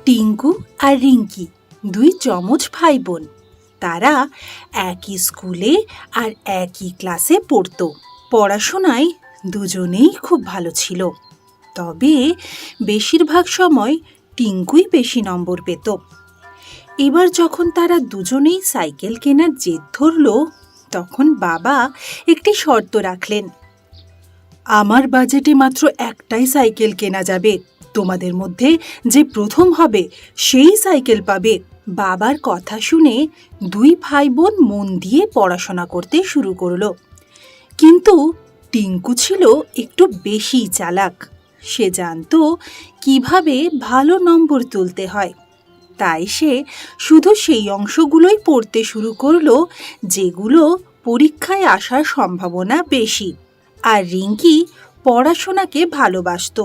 টিঙ্কু আর রিঙ্কি দুই যমজ ভাই বোন। তারা একই স্কুলে আর একই ক্লাসে পড়তো। পড়াশোনায় দুজনেই খুব ভালো ছিল, তবে বেশিরভাগ সময় টিঙ্কুই বেশি নম্বর পেত। এবার যখন তারা দুজনেই সাইকেল কেনার জেদ ধরল, তখন বাবা একটি শর্ত রাখলেন। আমার বাজেটে মাত্র একটাই সাইকেল কেনা যাবে, তোমাদের মধ্যে যে প্রথম হবে সেই সাইকেল পাবে। বাবার কথা শুনে দুই ভাই বোন মন দিয়ে পড়াশোনা করতে শুরু করলো। কিন্তু টিঙ্কু ছিল একটু বেশি চালাক। সে জানতো কিভাবে ভালো নম্বর তুলতে হয়, তাই সে শুধু সেই অংশগুলোই পড়তে শুরু করলো যেগুলো পরীক্ষায় আসার সম্ভাবনা বেশি। আর রিঙ্কি পড়াশোনাকে ভালোবাসতো।